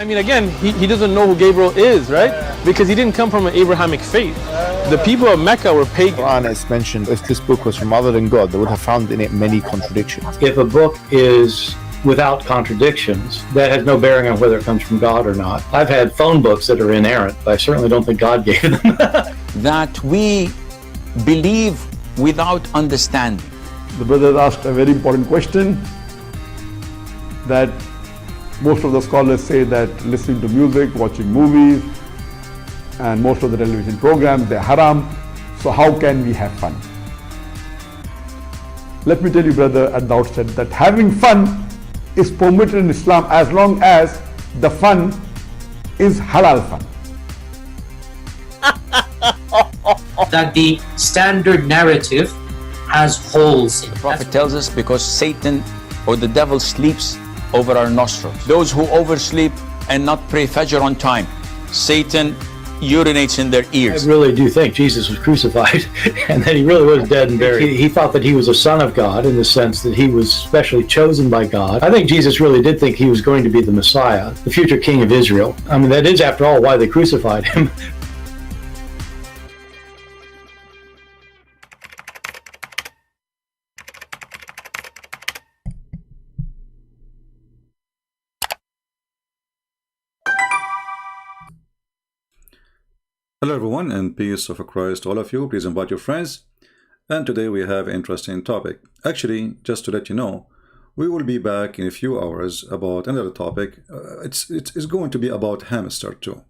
I mean, again, he doesn't know who Gabriel is, right? Because he didn't come from an Abrahamic faith. The people of Mecca were pagan. Quran is mentioned, if this book was from other than God, they would have found in it many contradictions. If a book is without contradictions, that has no bearing on whether it comes from God or not. I've had phone books that are inerrant, but I certainly don't think God gave them. That we believe without understanding. The brother asked a very important question, that most of the scholars say that listening to music, watching movies, and most of the television programs, they're haram. So how can we have fun? Let me tell you, brother, at the outset that having fun is permitted in Islam as long as the fun is halal fun. That the standard narrative has holes in it. The Prophet tells us because Satan or the devil sleeps over our nostrils. Those who oversleep and not pray Fajr on time, Satan urinates in their ears. I really do think Jesus was crucified and that he really was dead and buried. He thought that he was a son of God in the sense that he was specially chosen by God. I think Jesus really did think he was going to be the Messiah, the future king of Israel. I mean, that is, after all, why they crucified him. Hello everyone, and peace of Christ to all of you. Please invite your friends. And today we have an interesting topic. Actually, just to let you know, we will be back in a few hours about another topic. It's going to be about hamster too,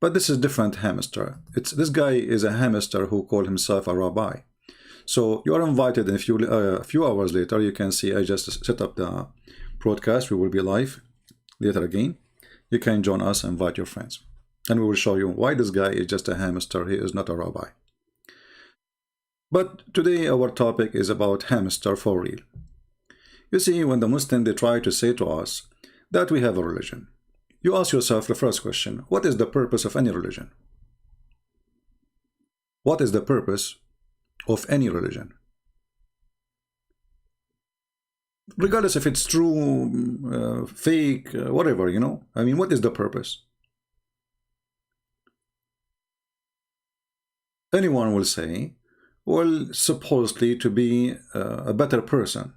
but this is different hamster. This guy is a hamster who called himself a rabbi. So you are invited in a few hours later. You can see I just set up the broadcast. We will be live later again. You can join us and invite your friends. And we will show you why this guy is just a hamster. He is not a rabbi. But today our topic is about hamster for real. You see, when the Muslims, they try to say to us that we have a religion, you ask yourself the first question: what is the purpose of any religion? What is the purpose of any religion? Regardless if it's true, fake, whatever, you know. I mean, what is the purpose? Anyone will say, well, supposedly to be a better person.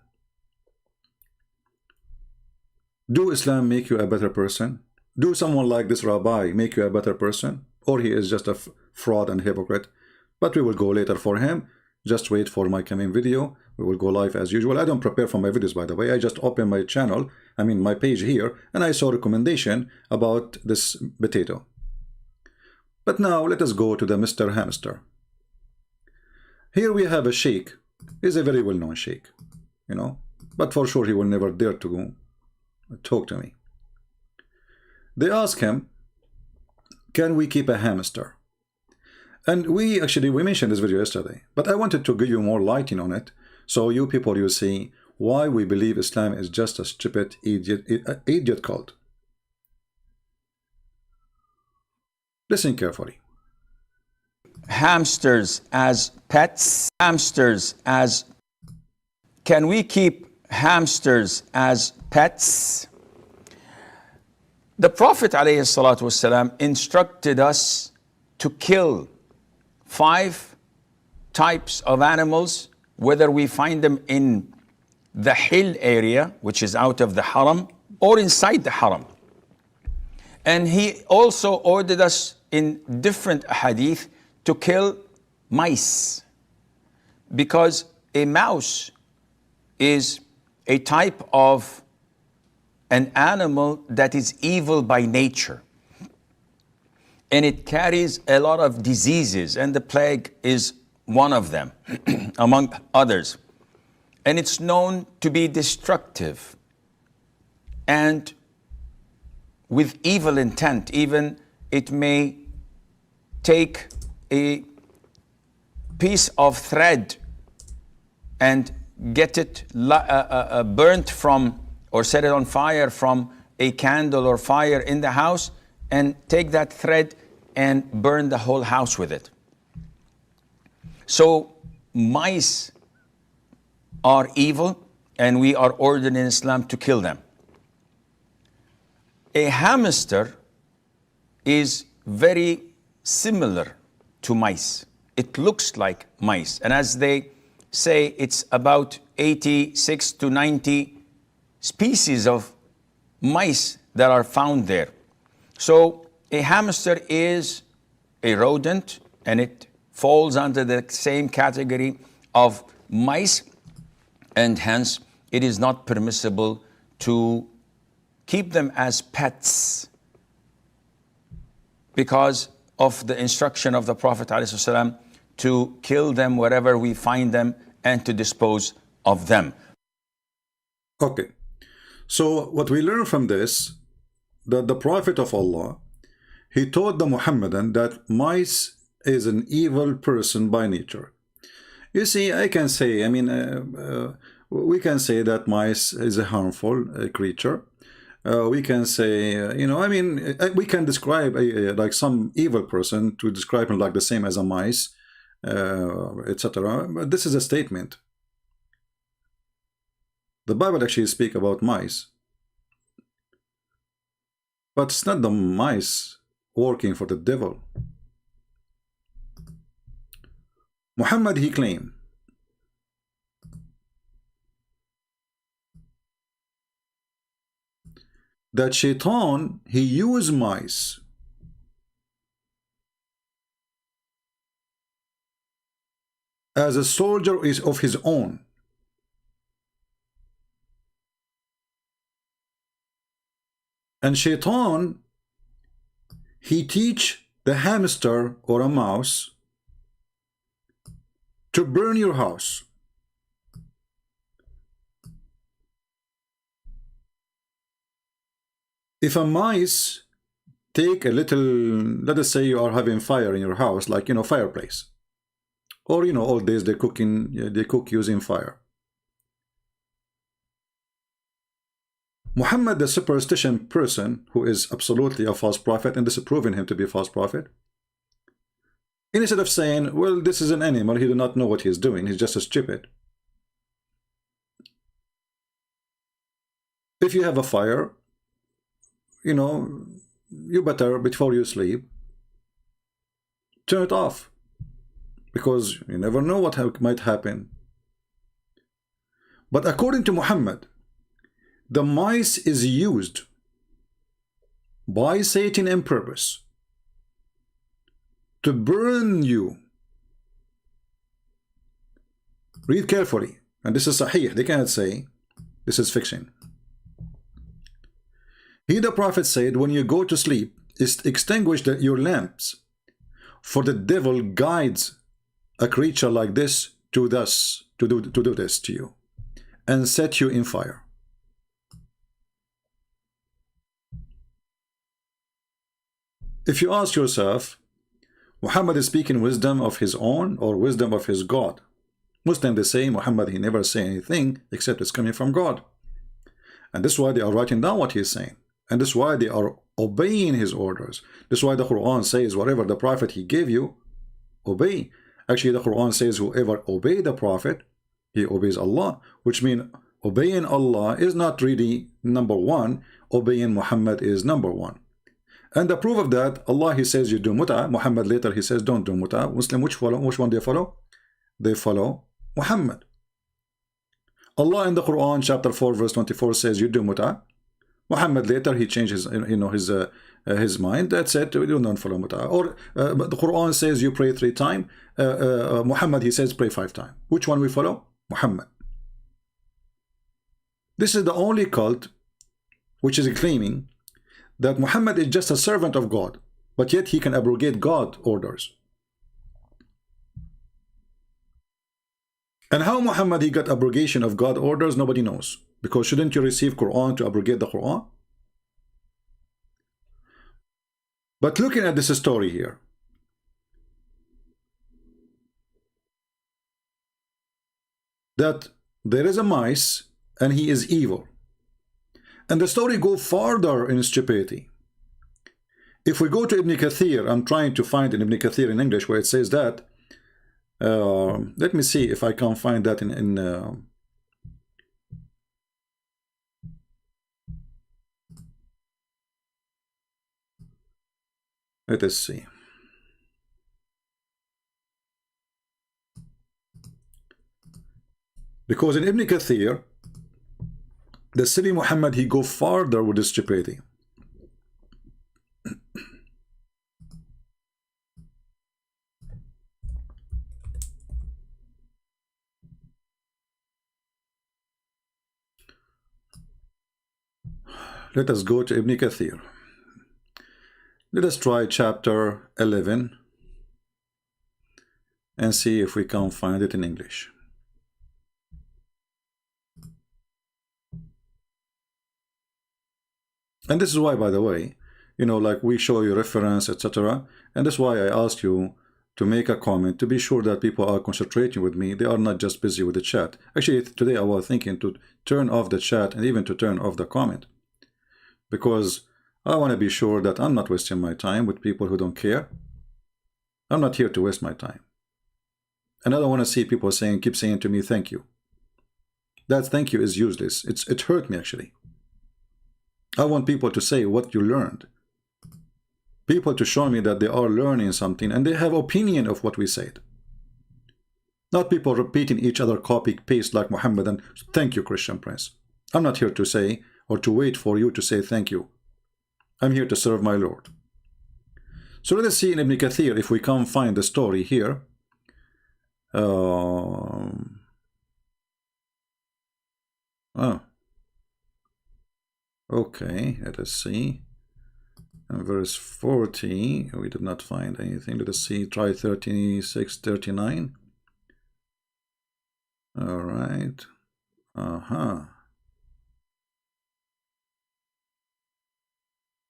Do Islam make you a better person? Do someone like this rabbi make you a better person? Or he is just a fraud and hypocrite? But we will go later for him. Just wait for my coming video. We will go live as usual. I don't prepare for my videos, by the way. I just open my channel, my page here, and I saw a recommendation about this potato. But now let us go to the Mr. Hamster. Here we have a sheikh. He's a very well-known sheikh, you know, but for sure he will never dare to talk to me. They ask him, can we keep a hamster? And we mentioned this video yesterday, but I wanted to give you more lighting on it, so you people, you see why we believe Islam is just a stupid idiot cult. Listen carefully. Hamsters as pets, can we keep hamsters as pets? The Prophet ﷺ instructed us to kill 5 types of animals, whether we find them in the hill area, which is out of the haram, or inside the haram. And he also ordered us in different hadith to kill mice, because a mouse is a type of an animal that is evil by nature, and it carries a lot of diseases, and the plague is one of them among others, and it's known to be destructive and with evil intent. Even it may take a piece of thread and get it burnt from, or set it on fire from a candle or fire in the house, and take that thread and burn the whole house with it. So mice are evil, and we are ordered in Islam to kill them. a hamster is very similar to mice. It looks like mice. And as they say, it's about 86 to 90 species of mice that are found there. So a hamster is a rodent, and it falls under the same category of mice, and hence it is not permissible to keep them as pets because of the instruction of the Prophet ﷺ to kill them wherever we find them and to dispose of them. Okay, so what we learn from this, that the Prophet of Allah, he told the Muhammadan that mice is an evil person by nature. You see, I can say, I mean, we can say that mice is a harmful creature. We can say, you know, I mean, we can describe like some evil person to describe him like the same as a mice, etc. But this is a statement. The Bible actually speaks about mice, but it's not the mice working for the devil. Muhammad, he claimed that Shaytan, he used mice as a soldier of his own. And Shaytan, he teach the hamster or a mouse to burn your house. If a mice take a little, let us say you are having fire in your house, like, you know, fireplace, or, you know, all days they cook using fire. Muhammad, the superstition person who is absolutely a false prophet and disapproving him to be a false prophet, instead of saying, well, this is an animal, he does not know what he's doing, he's just a stupid. If you have a fire, you know, you better, before you sleep, turn it off, because you never know what might happen. But according to Muhammad, the mice is used by Satan on purpose to burn you. Read carefully, and this is sahih, they cannot say this is fiction. He, the Prophet, said, when you go to sleep, extinguish your lamps, for the devil guides a creature like this to do this to you and set you in fire. If you ask yourself, Muhammad is speaking wisdom of his own or wisdom of his God? Muslims, they say Muhammad, he never say anything except it's coming from God. And this is why they are writing down what he is saying. And this is why they are obeying his orders. This is why the Quran says, whatever the Prophet he gave you, obey. Actually, the Quran says, whoever obey the Prophet, he obeys Allah. Which means obeying Allah is not really number one. Obeying Muhammad is number one. And the proof of that, Allah, he says you do mut'ah. Muhammad later, he says don't do mut'ah. Muslim, which one they follow? They follow Muhammad. Allah in the Quran, chapter 4, verse 24 says you do mut'ah. Muhammad later, he changed his mind. That said, we do not follow mut'ah. Or but the Quran says you pray 3 times. Muhammad, he says pray 5 times. Which one we follow? Muhammad. This is the only cult which is claiming that Muhammad is just a servant of God, but yet he can abrogate God orders. And how Muhammad he got abrogation of God orders, nobody knows. Because shouldn't you receive Quran to abrogate the Quran? But looking at this story here, that there is a mice and he is evil. And the story goes farther in stupidity. If we go to Ibn Kathir, I'm trying to find in Ibn Kathir in English where it says that. Let me see if I can find that in Let us see. Because in Ibn Kathir, the Silly Muhammad, he go farther with his stupidity. Let us go to Ibn Kathir. Let us try chapter 11 and see if we can find it in English. And this is why, by the way, you know, like we show you reference, etc. And that's why I asked you to make a comment to be sure that people are concentrating with me. They are not just busy with the chat. Actually, today I was thinking to turn off the chat and even to turn off the comment, because I want to be sure that I'm not wasting my time with people who don't care. I'm not here to waste my time. And I don't want to see people keep saying to me, thank you. That thank you is useless. It hurt me, actually. I want people to say what you learned. People to show me that they are learning something and they have opinion of what we said. Not people repeating each other, copy, paste like Muhammad and thank you, Christian Prince. I'm not here to say or to wait for you to say thank you. I'm here to serve my Lord. So let us see in Ibn Kathir if we can find the story here. Okay, let us see. And verse 40, we did not find anything. Let us see, try 36, 39. All right.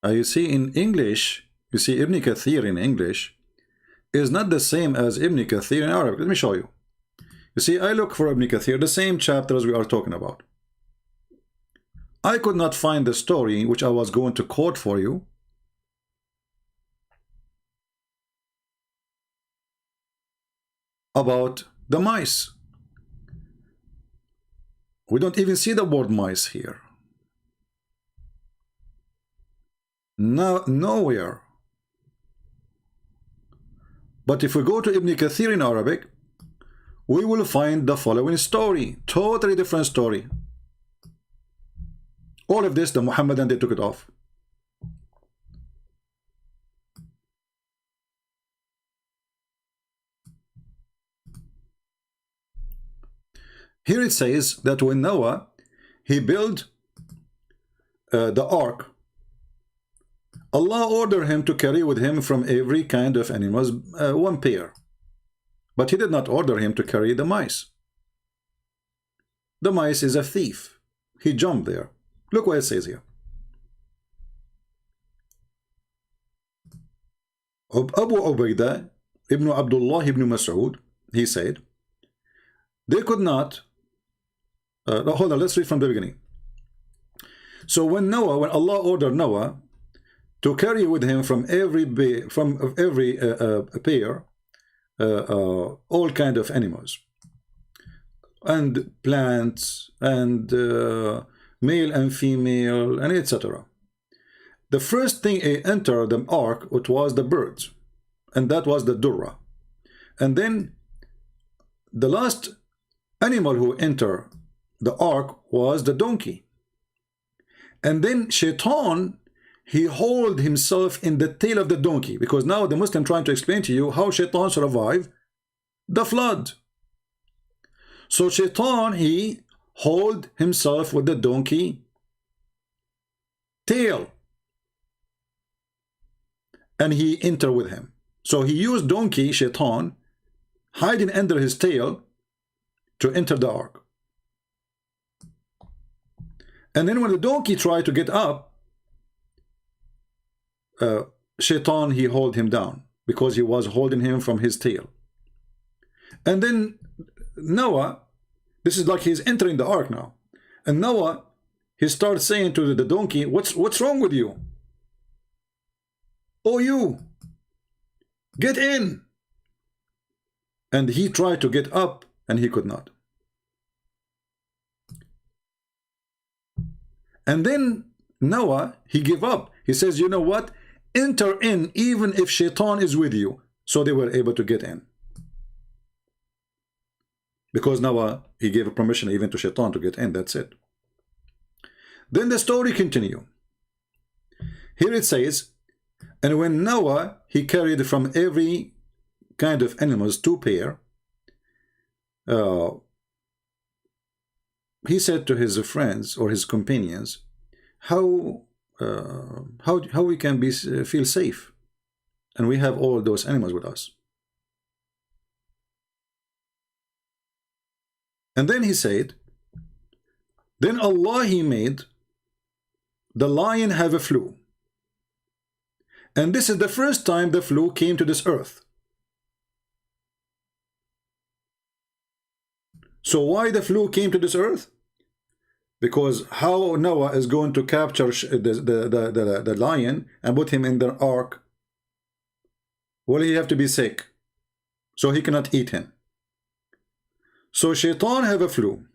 You see in English, you see Ibn Kathir in English is not the same as Ibn Kathir in Arabic. Let me show you. You see, I look for Ibn Kathir, the same chapters we are talking about. I could not find the story which I was going to quote for you. About the mice. We don't even see the word mice here. No, nowhere. But if we go to Ibn Kathir in Arabic, we will find the following story. Totally different story. All of this, the Muhammadan, they took it off. Here it says that when Noah, he built the ark, Allah ordered him to carry with him from every kind of animals one pair. But he did not order him to carry the mice. The mice is a thief. He jumped there. Look what it says here. Abu Ubaidah ibn Abdullah ibn Mas'ud, he said, they could not hold on, let's read from the beginning. So when Allah ordered Noah to carry with him from every pair all kind of animals and plants and male and female and etc. The first thing entered the ark, it was the birds, and that was the durra. And then the last animal who entered the ark was the donkey. And then Shaytan, he hold himself in the tail of the donkey, because now the Muslim trying to explain to you how Shaytan survived the flood. So Shaytan, he hold himself with the donkey tail, and he enter with him. So he used donkey, Shaytan, hiding under his tail to enter the ark. And then when the donkey tried to get up, Shaytan, he hold him down because he was holding him from his tail. And then Noah, this is like he's entering the ark now. And Noah, he starts saying to the donkey, what's wrong with you? Oh, you, get in. And he tried to get up and he could not. And then Noah, he gave up. He says, you know what? enter in even if Shaytan is with you. So they were able to get in. Because Noah, he gave permission even to Shaytan to get in. That's it. Then the story continue. Here it says, and when Noah, he carried from every kind of animals 2 pair, he said to his friends or his companions, how we can feel safe, and we have all those animals with us. And then he said, then Allah, he made the lion have a flu, and this is the first time the flu came to this earth. So why the flu came to this earth? Because how Noah is going to capture the lion and put him in the ark? Well, he have to be sick, so he cannot eat him. So Shaytan have a flu,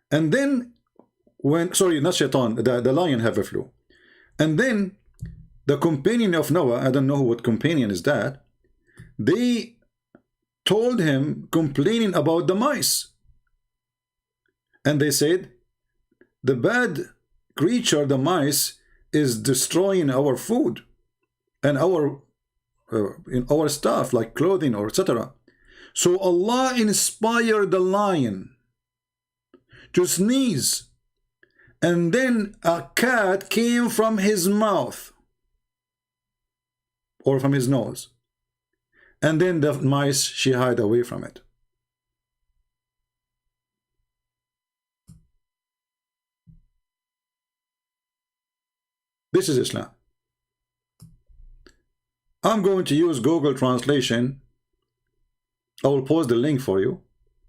and then when, sorry, not Shaytan, the lion have a flu, and then the companion of Noah, I don't know what companion is that, they told him, complaining about the mice. And they said, the bad creature, the mice, is destroying our food and our stuff like clothing or etc. So Allah inspired the lion to sneeze, and then a cat came from his mouth or from his nose, and then the mice, she hide away from it. This is Islam. I'm going to use Google Translation. I will post the link for you,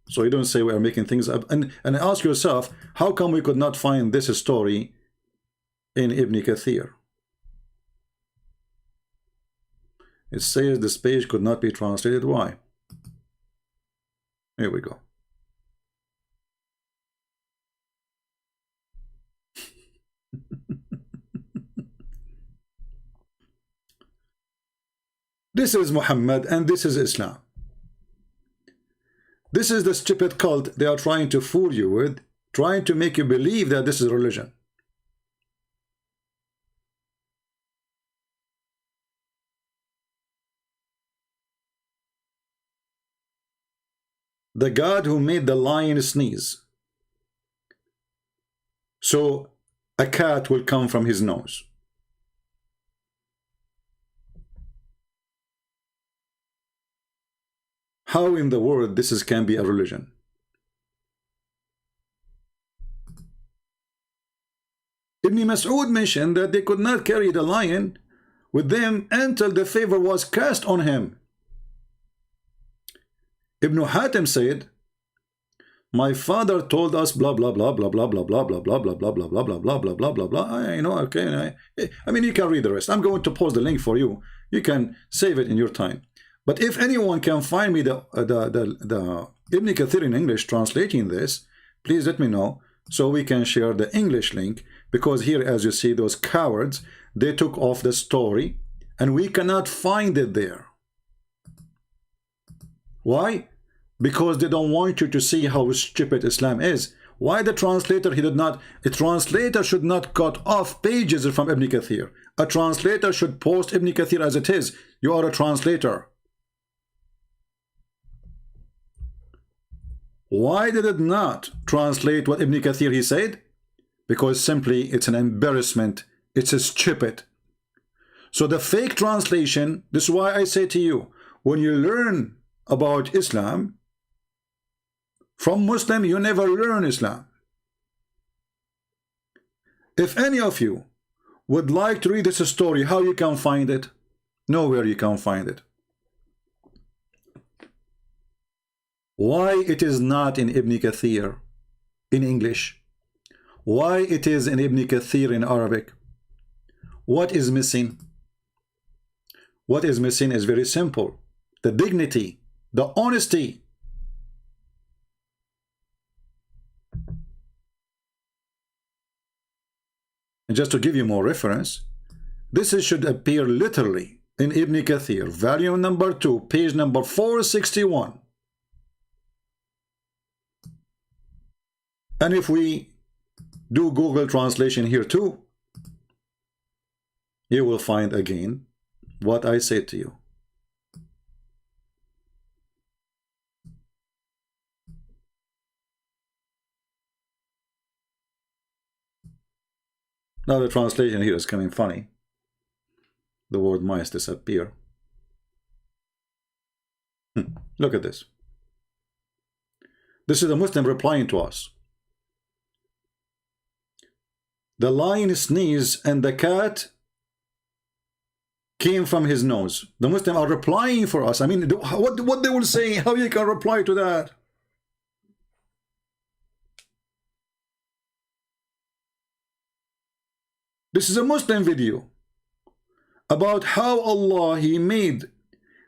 so you don't say we are making things up. And ask yourself, how come we could not find this story in Ibn Kathir? It says this page could not be translated. Why? Here we go. This is Muhammad and this is Islam. This is the stupid cult they are trying to fool you with, trying to make you believe that this is religion. The God who made the lion sneeze, so a cat will come from his nose. How in the world this can be a religion? Ibn Mas'ud mentioned that they could not carry the lion with them until the favor was cast on him. Ibn Hatim said, my father told us blah blah blah blah blah blah blah blah blah blah blah blah blah blah blah blah blah blah blah. You know, okay. I mean, you can read the rest. I'm going to post the link for you. You can save it in your time. But if anyone can find me the Ibn Kathir in English translating this, please let me know so we can share the English link. Because here, as you see, those cowards, they took off the story and we cannot find it there. Why? Because they don't want you to see how stupid Islam is. Why the translator, a translator should not cut off pages from Ibn Kathir. A translator should post Ibn Kathir as it is. You are a translator. Why did it not translate what Ibn Kathir he said? Because simply it's an embarrassment. It's a stupid. So the fake translation, this is why I say to you, when you learn about Islam from Muslim, you never learn Islam. If any of you would like to read this story, how you can find it? Nowhere you can find it. Why it is not in Ibn Kathir in English? Why it is in Ibn Kathir in Arabic? What is missing? What is missing is very simple. The dignity, the honesty. And just to give you more reference, should appear literally in Ibn Kathir, volume number 2, page number 461. And if we do Google translation here too, you will find again what I said to you. Now the translation here is coming funny. The word mice disappear. Look at this. This is a Muslim replying to us. The lion sneezed and the cat came from his nose. The Muslims are replying for us. I mean, what they will say, how you can reply to that? This is a Muslim video about how Allah, He made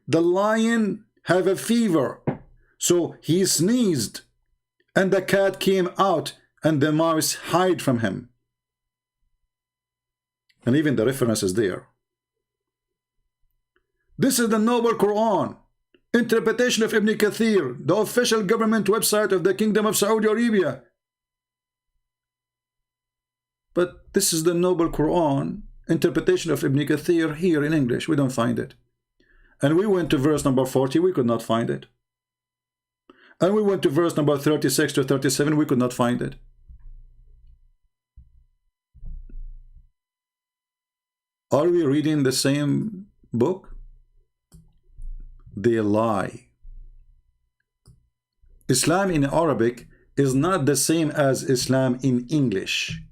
the lion have a fever. So he sneezed and the cat came out and the mouse hid from him. And even the reference is there. This is the Noble Quran, interpretation of Ibn Kathir, the official government website of the Kingdom of Saudi Arabia. But this is the Noble Quran, interpretation of Ibn Kathir here in English. We don't find it. And we went to verse number 40, we could not find it. And we went to verse number 36 to 37, we could not find it. Are we reading the same book? They lie. Islam in Arabic is not the same as Islam in English.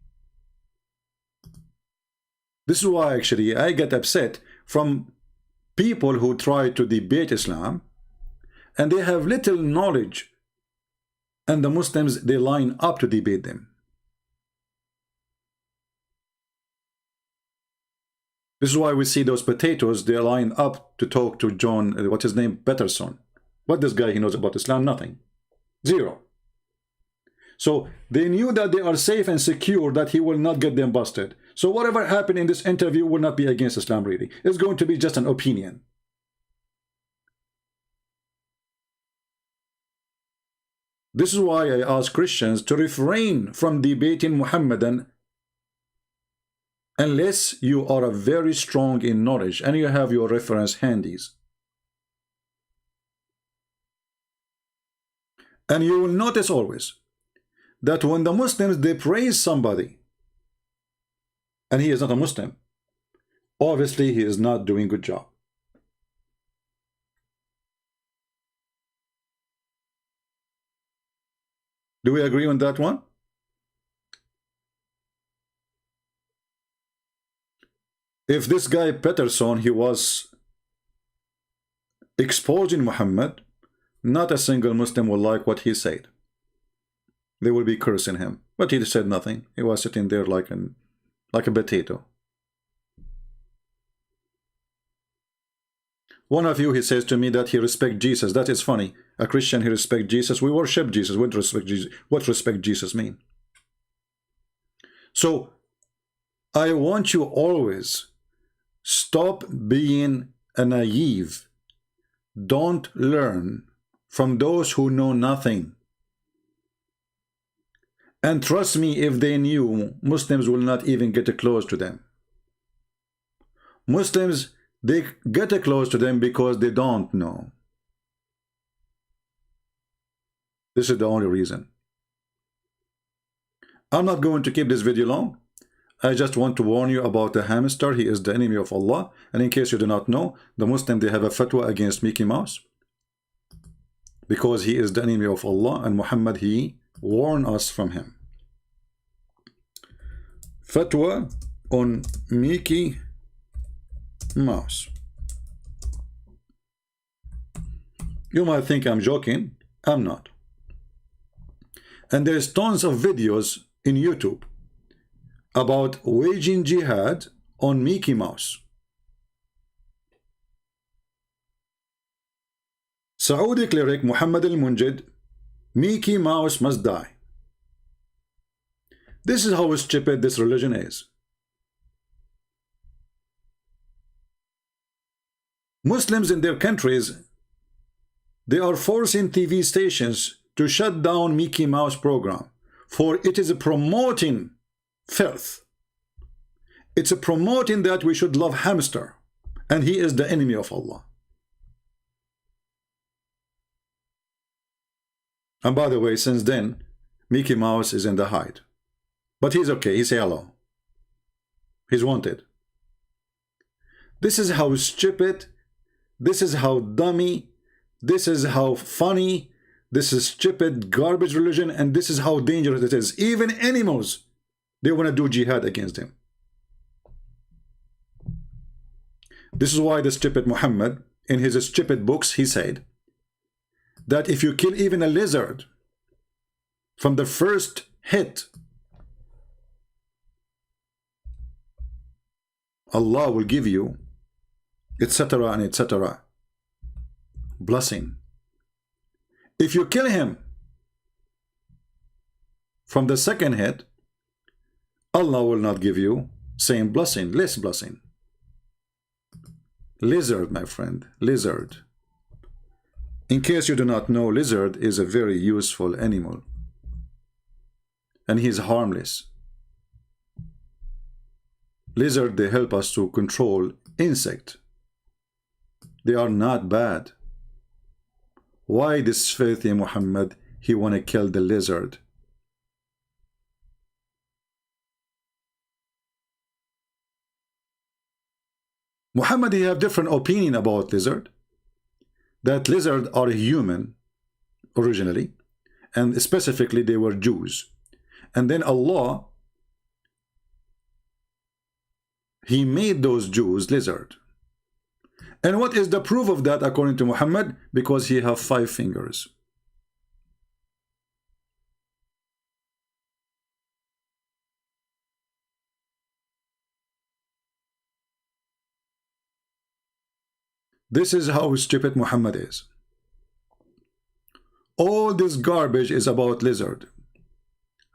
This is why actually I get upset from people who try to debate Islam and they have little knowledge, and the Muslims, they line up to debate them. This is why we see those potatoes, they line up to talk to John, what's his name, Peterson. What this guy he knows about Islam? Nothing. Zero. So they knew that they are safe and secure, that he will not get them busted. So whatever happened in this interview will not be against Islam really. It's going to be just an opinion. This is why I ask Christians to refrain from debating Muhammadan unless you are very strong in knowledge and you have your reference handies. And you will notice always that when the Muslims, they praise somebody and he is not a Muslim, obviously he is not doing a good job. Do we agree on that one? If this guy Peterson, he was exposing Muhammad, not a single Muslim will like what he said. They will be cursing him. But he said nothing. He was sitting there like a potato. One of you, he says to me that he respects Jesus. That is funny. A Christian, he respects Jesus. We worship Jesus. What respect Jesus? What respect Jesus mean? So I want you always stop being a naive. Don't learn from those who know nothing. And trust me, if they knew, Muslims will not even get close to them. Muslims, they get close to them because they don't know. This is the only reason. I'm not going to keep this video long. I just want to warn you about the hamster. He is the enemy of Allah. And in case you do not know, the Muslim, they have a fatwa against Mickey Mouse, because he is the enemy of Allah, and Muhammad, he warned us from him. Fatwa on Mickey Mouse. You might think I'm joking. I'm not. And there's tons of videos in YouTube about waging jihad on Mickey Mouse. Saudi cleric Muhammad al-Munjid, Mickey Mouse must die. This is how stupid this religion is. Muslims in their countries, they are forcing TV stations to shut down Mickey Mouse program, for it is promoting filth. It's promoting that we should love hamster, and he is the enemy of Allah. And by the way, since then, Mickey Mouse is in the hide. But he's okay, he say hello. He's wanted. This is how stupid, this is how dummy, this is how funny, this is stupid garbage religion, and this is how dangerous it is. Even animals, they want to do jihad against him. This is why the stupid Muhammad, in his stupid books, he said that if you kill even a lizard from the first hit, Allah will give you, etc. and etc. blessing. If you kill him from the second hit, Allah will not give you same blessing, less blessing. Lizard, my friend, lizard. In case you do not know, lizard is a very useful animal, and he is harmless. Lizard, they help us to control insect. They are not bad. Why this filthy Muhammad, he want to kill the lizard? Muhammad, he have different opinion about lizard. That lizard are human originally, and specifically they were Jews. And then Allah, he made those Jews lizard. And what is the proof of that according to Muhammad? Because he have 5 fingers. This is how stupid Muhammad is. All this garbage is about lizard.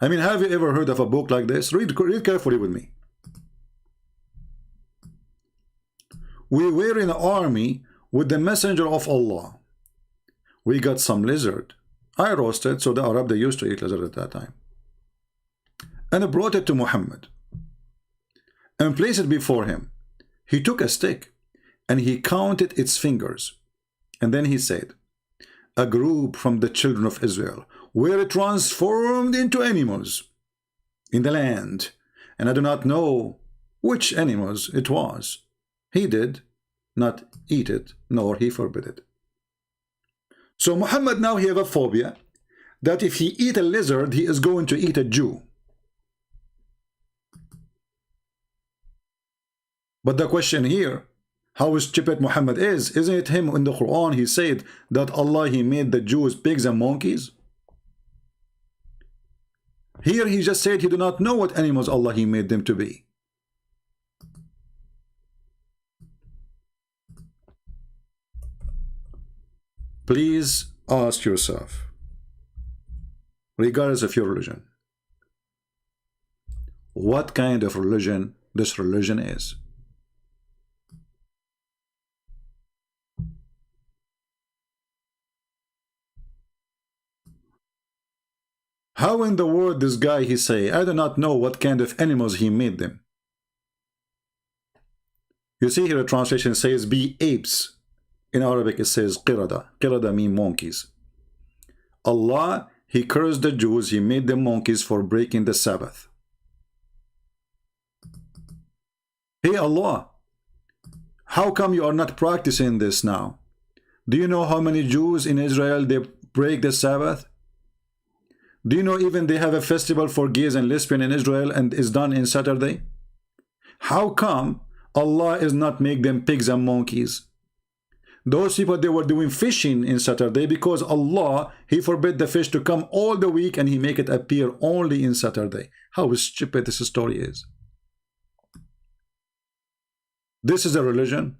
I mean, have you ever heard of a book like this? Read carefully with me. We were in an army with the messenger of Allah. We got some lizard. I roasted, so the Arab, they used to eat lizard at that time. And I brought it to Muhammad and placed it before him. He took a stick and he counted its fingers. And then he said, a group from the children of Israel were transformed into animals in the land, and I do not know which animals it was. He did not eat it, nor he forbid it. So Muhammad now he have a phobia that if he eat a lizard, he is going to eat a Jew. But the question here, how stupid Muhammad is, isn't it him in the Quran, he said that Allah, he made the Jews pigs and monkeys? Here he just said he do not know what animals Allah, he made them to be. Please ask yourself, regardless of your religion, what kind of religion this religion is. How in the world this guy he say, I do not know what kind of animals he made them. You see here a translation says be apes. In Arabic it says qirada. Qirada mean monkeys. Allah, he cursed the Jews, he made them monkeys for breaking the Sabbath. Hey Allah, how come you are not practicing this now? Do you know how many Jews in Israel they break the Sabbath? Do you know even they have a festival for gays and lesbians in Israel and is done in Saturday? How come Allah is not make them pigs and monkeys? Those people, they were doing fishing in Saturday because Allah, he forbid the fish to come all the week and he make it appear only in Saturday. How stupid this story is. This is a religion.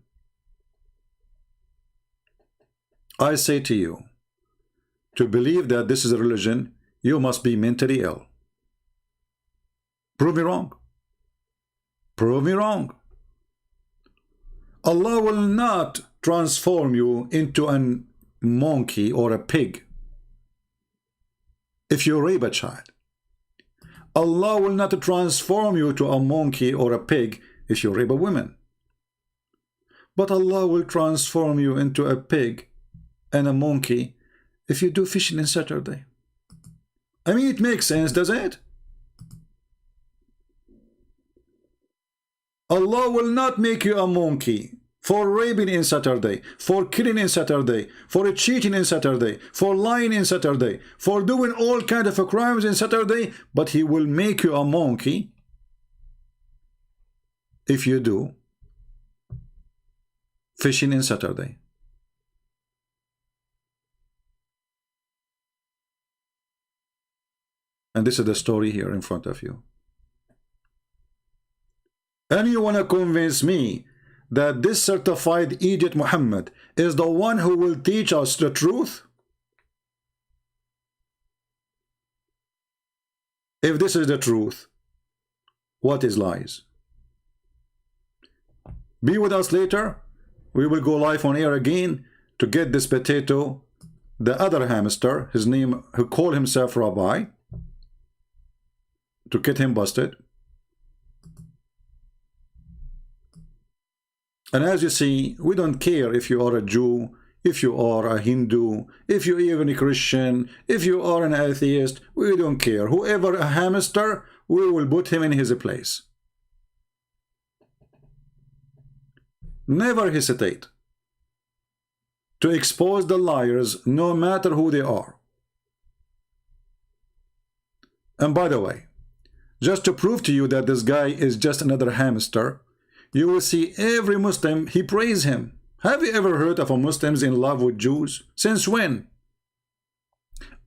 I say to you, to believe that this is a religion, you must be mentally ill. Prove me wrong. Prove me wrong. Allah will not transform you into a monkey or a pig if you rape a child. Allah will not transform you to a monkey or a pig if you rape a woman. But Allah will transform you into a pig and a monkey if you do fishing on Saturday. I mean, it makes sense, doesn't it? Allah will not make you a monkey for raping in Saturday, for killing in Saturday, for cheating in Saturday, for lying in Saturday, for doing all kinds of crimes in Saturday, but He will make you a monkey if you do fishing in Saturday. And this is the story here in front of you. And you want to convince me that this certified Egypt Muhammad is the one who will teach us the truth? If this is the truth, what is lies? Be with us later. We will go live on air again to get this potato, the other hamster, his name, who called himself Rabbi, to get him busted. And as you see, we don't care if you are a Jew, if you are a Hindu, if you're even a Christian, if you are an atheist, we don't care. Whoever a hamster, we will put him in his place. Never hesitate to expose the liars, no matter who they are. And by the way, just to prove to you that this guy is just another hamster, you will see every Muslim, he praise him. Have you ever heard of a Muslims in love with Jews? Since when?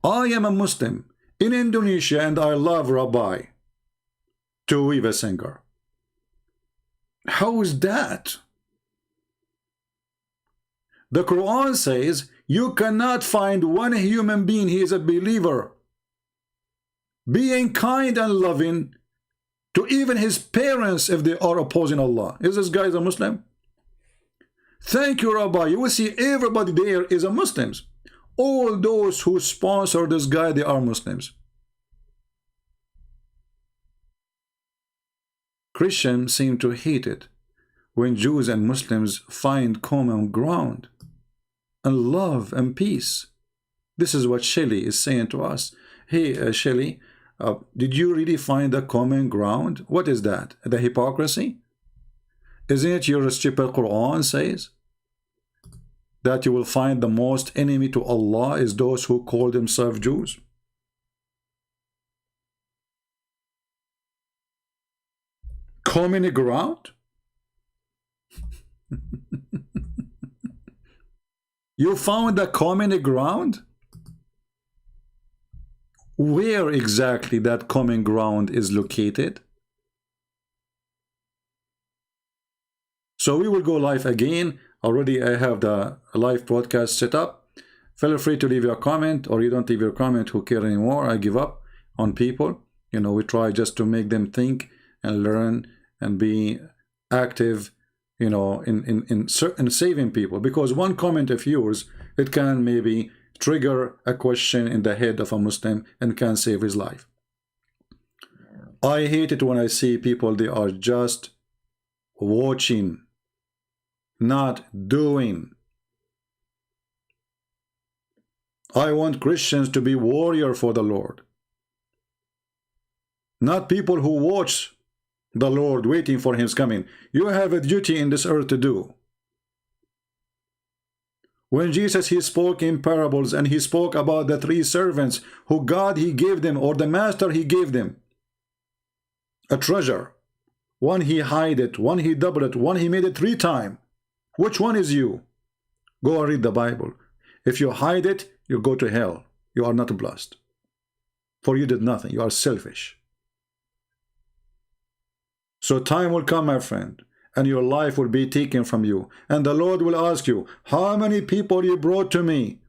I am a Muslim in Indonesia and I love Rabbi, to weave a singer. How is that? The Quran says you cannot find one human being, he is a believer, being kind and loving to even his parents if they are opposing Allah. Is this guy a Muslim? Thank you, Rabbi. You will see everybody there is a Muslims. All those who sponsor this guy, they are Muslims. Christians seem to hate it when Jews and Muslims find common ground and love and peace. This is what Shelley is saying to us. Hey, Shelley, did you really find the common ground? What is that? The hypocrisy? Isn't it your stupid Quran says that you will find the most enemy to Allah is those who call themselves Jews? Common ground? You found the common ground? Where exactly that common ground is located? So we will go live again. Already I have the live broadcast set up. Feel free to leave your comment, or you don't leave your comment, who care anymore? I give up on people. You know, we try just to make them think and learn and be active, you know, in saving people. Because one comment of yours, it can maybe trigger a question in the head of a Muslim and can save his life. I hate it when I see people, they are just watching, not doing. I want Christians to be warrior for the Lord, not people who watch the Lord waiting for his coming. You have a duty in this earth to do. When Jesus, he spoke in parables and he spoke about the three servants who God he gave them, or the master he gave them a treasure. One he hid it, one he doubled it, one he made it 3 times. Which one is you? Go and read the Bible. If you hide it, you go to hell. You are not blessed. For you did nothing. You are selfish. So time will come, my friend, and your life will be taken from you. And the Lord will ask you, how many people you brought to me?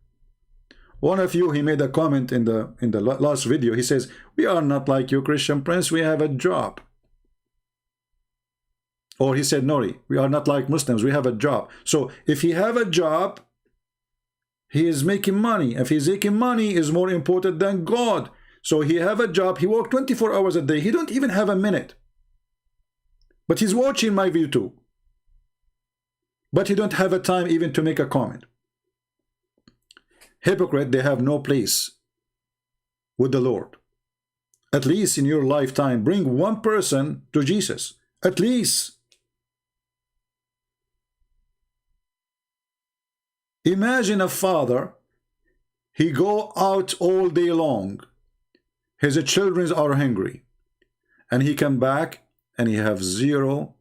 One of you, he made a comment in the last video. He says, we are not like you, Christian Prince. We have a job. Or he said, no, we are not like Muslims, we have a job. So if he have a job, he is making money. If he's making money, is more important than God. So he have a job, he work 24 hours a day, he don't even have a minute. But he's watching my video too. But he don't have a time even to make a comment. Hypocrite, they have no place with the Lord. At least in your lifetime, bring one person to Jesus. At least. Imagine a father, he go out all day long, his children are hungry, and he come back and he have zero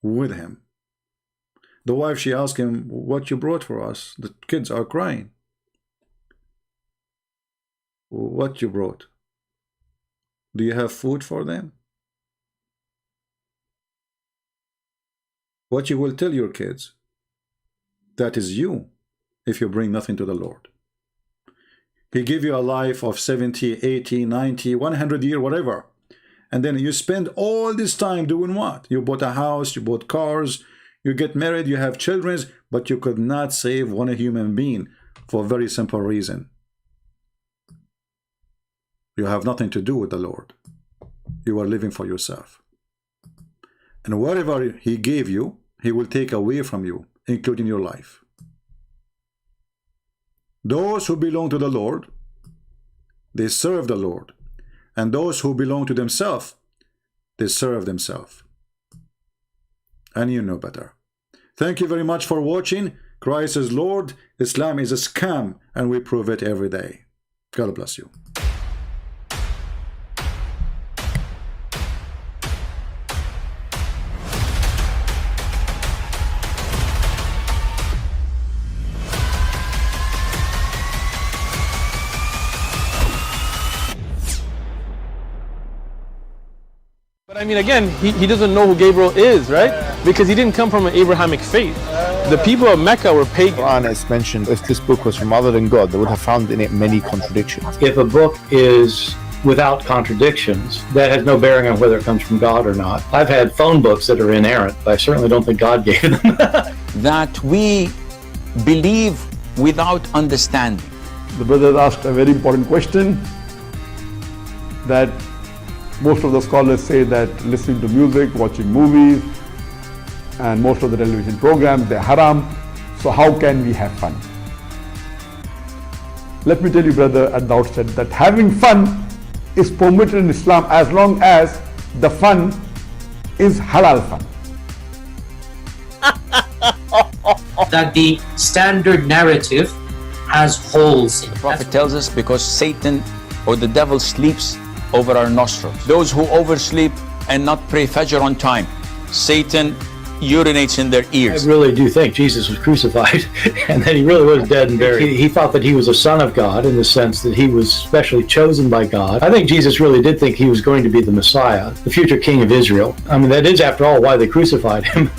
with him. The wife, she asked him, what you brought for us? The kids are crying. What you brought? Do you have food for them? What you will tell your kids? That is you. If you bring nothing to the Lord. He give you a life of 70, 80, 90, 100 years, whatever. And then you spend all this time doing what? You bought a house, you bought cars, you get married, you have children, but you could not save one human being for a very simple reason. You have nothing to do with the Lord. You are living for yourself. And whatever he gave you, he will take away from you, including your life. Those who belong to the Lord, they serve the Lord. And those who belong to themselves, they serve themselves. And you know better. Thank you very much for watching. Christ is Lord. Islam is a scam, and we prove it every day. God bless you. But I mean, again, he doesn't know who Gabriel is, right? Because he didn't come from an Abrahamic faith. The people of Mecca were pagan. Quran is mentioned, if this book was from other than God, they would have found in it many contradictions. If a book is without contradictions, that has no bearing on whether it comes from God or not. I've had phone books that are inerrant, but I certainly don't think God gave them. That we believe without understanding. The brother asked a very important question, that most of the scholars say that listening to music, watching movies, and most of the television programs, they're haram. So how can we have fun? Let me tell you, brother, at the outset, that having fun is permitted in Islam as long as the fun is halal fun. That the standard narrative has holes in it. The Prophet tells us because Satan or the devil sleeps over our nostrils. Those who oversleep and not pray Fajr on time, Satan urinates in their ears. I really do think Jesus was crucified and that he really was dead and buried. He thought that he was a son of God in the sense that he was specially chosen by God. I think Jesus really did think he was going to be the Messiah, the future king of Israel. I mean, that is, after all, why they crucified him.